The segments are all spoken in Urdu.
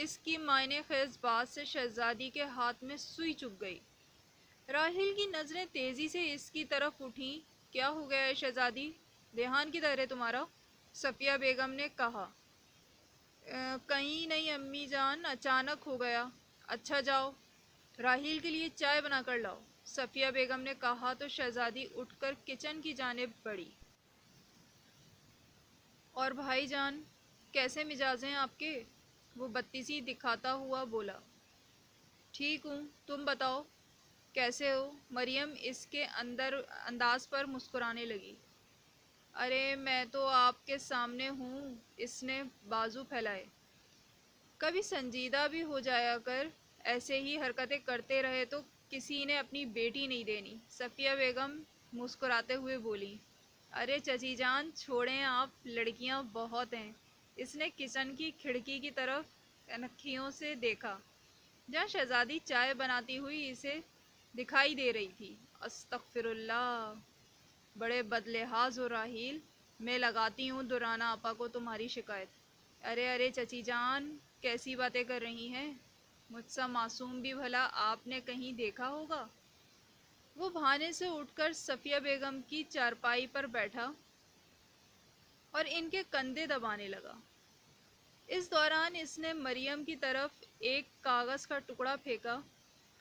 اس کی معنی خیز بات سے شہزادی کے ہاتھ میں سوئی چبھ گئی۔ راحیل کی نظریں تیزی سے اس کی طرف اٹھیں۔ کیا ہو گیا ہے شہزادی؟ دھیان کدھر ہے تمہارا؟ صفیہ بیگم نے کہا۔ کہیں نہیں امی جان، اچانک ہو گیا۔ اچھا جاؤ، راحیل کے لیے چائے بنا کر لاؤ، صفیہ بیگم نے کہا تو شہزادی اٹھ کر کچن کی جانب بڑھی۔ اور بھائی جان کیسے مزاج ہیں آپ کے؟ وہ بدتیسی دکھاتا ہوا بولا۔ ٹھیک ہوں، تم بتاؤ کیسے ہو؟ مریم اس کے انداز پر مسکرانے لگی۔ ارے میں تو آپ کے سامنے ہوں، اس نے بازو پھیلائے۔ کبھی سنجیدہ بھی ہو جایا کر، ایسے ہی حرکتیں کرتے رہے تو کسی نے اپنی بیٹی نہیں دینی، صفیہ بیگم مسکراتے ہوئے بولی۔ ارے چچی جان چھوڑیں آپ، لڑکیاں بہت ہیں۔ اس نے کچن کی کھڑکی کی طرف انکھیوں سے دیکھا جہاں شہزادی چائے بناتی ہوئی اسے دکھائی دے رہی تھی۔ استغفر اللہ، بڑے بدلحاظ ہو راحیل، میں لگاتی ہوں دورانہ آپا کو تمہاری شکایت۔ ارے ارے چچی جان کیسی باتیں کر رہی ہیں؟ مجھ سا معصوم بھی بھلا آپ نے کہیں دیکھا ہوگا؟ وہ بہانے سے اٹھ کر صفیہ بیگم کی چارپائی پر بیٹھا اور ان کے کندھے دبانے لگا۔ اس دوران اس نے مریم کی طرف ایک کاغذ کا ٹکڑا پھینکا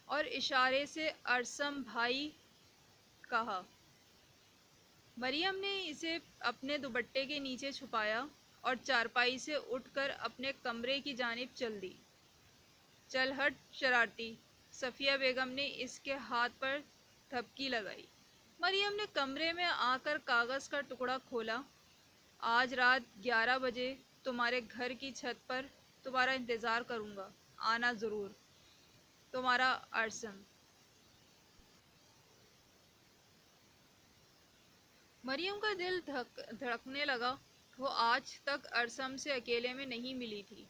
اور اشارے سے ارسم بھائی کہا۔ مریم نے اسے اپنے دوپٹے کے نیچے چھپایا اور چارپائی سے اٹھ کر اپنے کمرے کی جانب چل دی۔ چل ہٹ شرارتی، صفیہ بیگم نے اس کے ہاتھ پر تھپکی لگائی۔ مریم نے کمرے میں آ کر کاغذ کا ٹکڑا کھولا۔ آج رات 11 بجے تمہارے گھر کی چھت پر تمہارا انتظار کروں گا، آنا ضرور، تمہارا ارسم۔ مریم کا دل دھڑکنے لگا۔ وہ آج تک ارسم سے اکیلے میں نہیں ملی تھی۔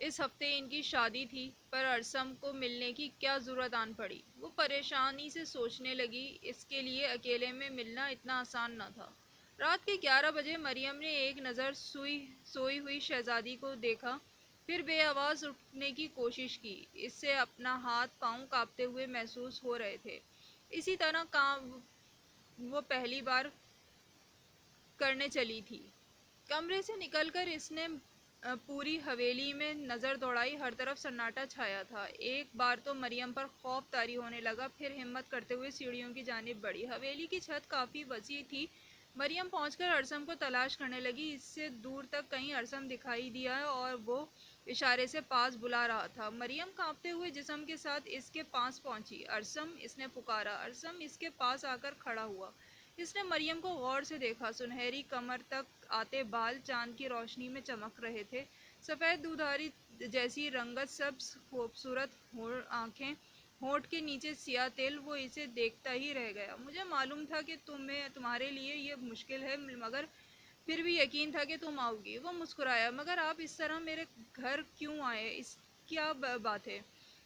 اس ہفتے ان کی شادی تھی، پر ارسم کو ملنے کی کیا ضرورت آن پڑی؟ وہ پریشانی سے سوچنے لگی، اس کے لیے اکیلے میں ملنا اتنا آسان نہ تھا۔ رات کے 11 بجے مریم نے ایک نظر سوئی ہوئی شہزادی کو دیکھا، پھر بے آواز اٹھنے کی کوشش کی۔ اس سے اپنا ہاتھ پاؤں کانپتے ہوئے محسوس ہو رہے تھے، اسی طرح کام وہ پہلی بار کرنے چلی تھی۔ کمرے سے نکل کر اس نے پوری حویلی میں نظر دوڑائی، ہر طرف سناٹا چھایا تھا۔ ایک بار تو مریم پر خوف طاری ہونے لگا، پھر ہمت کرتے ہوئے سیڑھیوں کی جانب بڑھی۔ حویلی کی چھت کافی وسیع تھی۔ مریم پہنچ کر ارسم کو تلاش کرنے لگی۔ اس سے دور تک کہیں ارسم دکھائی دیا اور وہ اشارے سے پاس بلا رہا تھا۔ مریم کانپتے ہوئے جسم کے ساتھ اس کے پاس پہنچی۔ ارسم، اس نے پکارا۔ ارسم اس کے پاس آ کر کھڑا ہوا۔ اس نے مریم کو غور سے دیکھا۔ سنہری کمر تک آتے بال چاند کی روشنی میں چمک رہے تھے۔ سفید دودھاری جیسی رنگت، سبز خوبصورت آنکھیں، ہونٹ کے نیچے سیاہ تل۔ وہ اسے دیکھتا ہی رہ گیا۔ مجھے معلوم تھا کہ تمہارے لیے یہ مشکل ہے، مگر پھر بھی یقین تھا کہ تم آؤ گی۔ وہ مسکرایا۔ مگر آپ اس طرح میرے گھر کیوں آئے؟ اس کیا بات ہے؟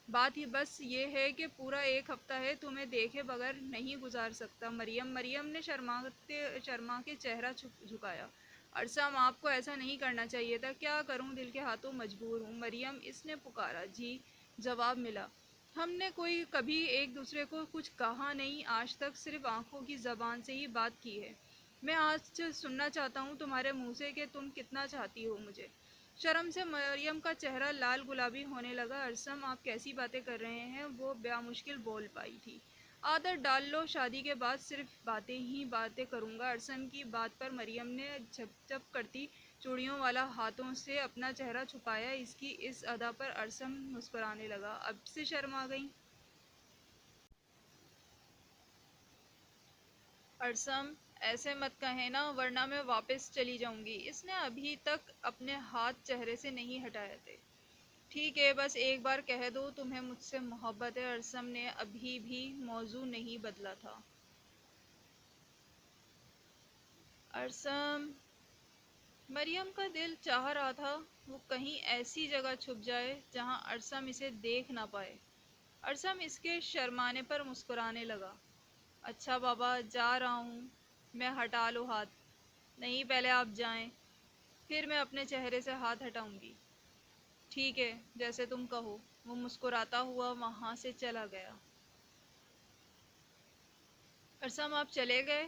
بات ہی بس یہ ہے کہ پورا ایک ہفتہ ہے تمہیں دیکھے بغیر نہیں گزار سکتا۔ مریم نے شرما کے چہرہ جھکایا۔ ارسم آپ کو ایسا نہیں کرنا چاہیے تھا۔ کیا کروں، دل کے ہاتھوں مجبور ہوں۔ مریم، اس نے پکارا۔ جی، جواب ملا۔ ہم نے کبھی ایک دوسرے کو کچھ کہا نہیں آج تک، صرف آنکھوں کی زبان سے ہی بات کی ہے۔ میں آج سننا چاہتا ہوں تمہارے منہ سے کہ تم کتنا چاہتی ہو مجھے۔ شرم سے مریم کا چہرہ لال گلابی ہونے لگا۔ ارسم آپ کیسی باتیں کر رہے ہیں؟ وہ بامشکل بول پائی تھی۔ عادت ڈال لو، شادی کے بعد صرف باتیں ہی باتیں کروں گا۔ ارسم کی بات پر مریم نے جھپ جھپ کرتی چوڑیوں والا ہاتھوں سے اپنا چہرہ چھپایا۔ اس کی اس ادا پر ارسم مسکرانے لگا۔ اب سے شرما گئی؟ ارسم ایسے مت کہیں نا، ورنہ میں واپس چلی جاؤں گی۔ اس نے ابھی تک اپنے ہاتھ چہرے سے نہیں ہٹائے تھے۔ ٹھیک ہے، بس ایک بار کہہ دو تمہیں مجھ سے محبت ہے۔ ارسم نے ابھی بھی موضوع نہیں بدلا تھا۔ ارسم، مریم کا دل چاہ رہا تھا وہ کہیں ایسی جگہ چھپ جائے جہاں ارسم اسے دیکھ نہ پائے۔ ارسم اس کے شرمانے پر مسکرانے لگا۔ اچھا بابا، جا رہا ہوں میں، ہٹا لو ہاتھ۔ نہیں، پہلے آپ جائیں، پھر میں اپنے چہرے سے ہاتھ ہٹاؤں گی۔ ٹھیک ہے جیسے تم کہو، وہ مسکراتا ہوا وہاں سے چلا گیا۔ ارسم آپ چلے گئے؟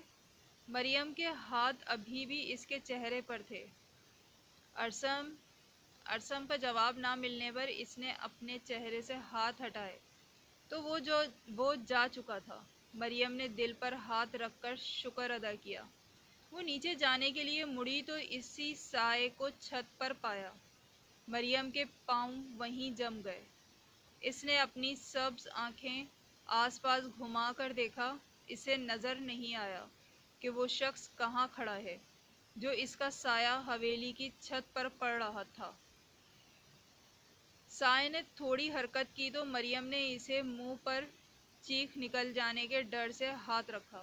مریم کے ہاتھ ابھی بھی اس کے چہرے پر تھے۔ ارسم ارسم کا جواب نہ ملنے پر اس نے اپنے چہرے سے ہاتھ ہٹائے تو وہ جا چکا تھا۔ مریم نے دل پر ہاتھ رکھ کر شکر ادا کیا۔ وہ نیچے جانے کے لیے مڑی تو اسی سائے کو چھت پر پایا۔ مریم کے پاؤں وہیں جم گئے۔ اس نے اپنی سبز آنکھیں آس پاس گھما کر دیکھا۔ اسے نظر نہیں آیا کہ وہ شخص کہاں کھڑا ہے جو اس کا سایہ حویلی کی چھت پر پڑ رہا تھا۔ سائے نے تھوڑی حرکت کی تو مریم نے اسے منہ پر چیخ نکل جانے کے ڈر سے ہاتھ رکھا۔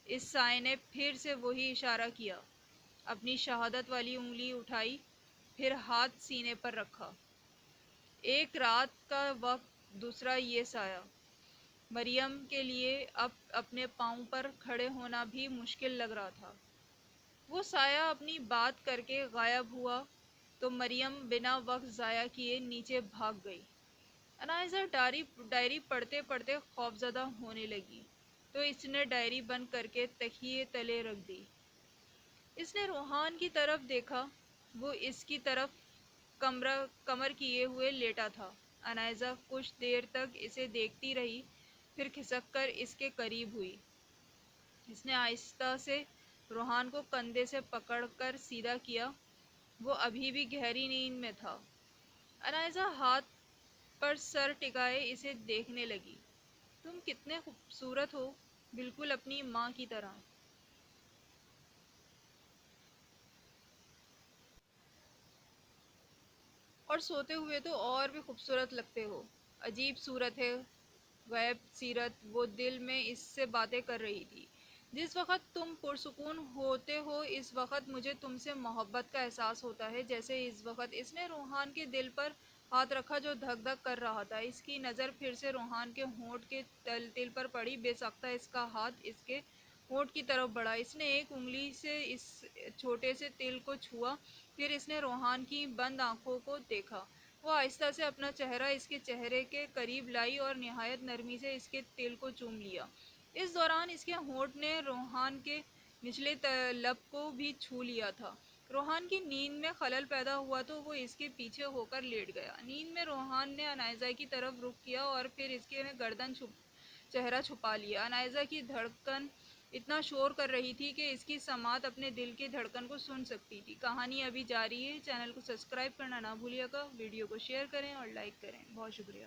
اس سائے نے پھر سے وہی اشارہ کیا، اپنی شہادت والی انگلی اٹھائی، پھر ہاتھ سینے پر رکھا۔ ایک رات کا وقت، دوسرا یہ سایہ۔ مریم کے لیے اب اپنے پاؤں پر کھڑے ہونا بھی مشکل لگ رہا تھا۔ وہ سایہ اپنی بات کر کے غائب ہوا تو مریم بنا وقت ضائع کیے نیچے بھاگ گئی۔ انائزہ ڈائری پڑھتے پڑھتے خوفزدہ ہونے لگی تو اس نے ڈائری بند کر کے تکیے تلے رکھ دی۔ اس نے روحان کی طرف دیکھا، وہ اس کی طرف کمر کیے ہوئے لیٹا تھا۔ انائزہ کچھ دیر تک اسے دیکھتی رہی، پھر کھسک کر اس کے قریب ہوئی۔ اس نے آہستہ سے روحان کو کندھے سے پکڑ کر سیدھا کیا۔ وہ ابھی بھی گہری نیند میں تھا۔ انائزہ ہاتھ پر سر ٹکائے اسے دیکھنے لگی۔ تم کتنے خوبصورت ہو، بالکل اپنی ماں کی طرح۔ اور سوتے ہوئے تو اور بھی خوبصورت لگتے ہو۔ عجیب صورت ہے غیب سیرت، وہ دل میں اس سے باتیں کر رہی تھی۔ جس وقت تم پرسکون ہوتے ہو اس وقت مجھے تم سے محبت کا احساس ہوتا ہے، جیسے اس وقت۔ اس نے روحان کے دل پر ہاتھ رکھا جو دھک دھک کر رہا تھا۔ اس کی نظر پھر سے روحان کے ہونٹ کے تل پر پڑی۔ بے ساختہ اس کا ہاتھ اس کے ہونٹ کی طرف بڑھا۔ اس نے ایک انگلی سے اس چھوٹے سے تل کو چھوا، پھر اس نے روحان کی بند آنکھوں کو دیکھا۔ وہ آہستہ سے اپنا چہرہ اس کے چہرے کے قریب لائی اور نہایت نرمی سے اس کے تل کو چوم لیا۔ اس دوران اس کے ہونٹ نے روحان کے نچلے لب کو بھی چھو لیا تھا۔ روحان کی نیند میں خلل پیدا ہوا تو وہ اس کے پیچھے ہو کر لیٹ گیا۔ نیند میں روحان نے انائزہ کی طرف رخ کیا اور پھر اس کے گردن چہرہ چھپا لیا۔ انائزہ کی دھڑکن اتنا شور کر رہی تھی کہ اس کی سماعت اپنے دل کی دھڑکن کو سن سکتی تھی۔ کہانی ابھی جاری ہے، چینل کو سبسکرائب کرنا نہ بھولیے گا، ویڈیو کو شیئر کریں اور لائک کریں۔ بہت شکریہ۔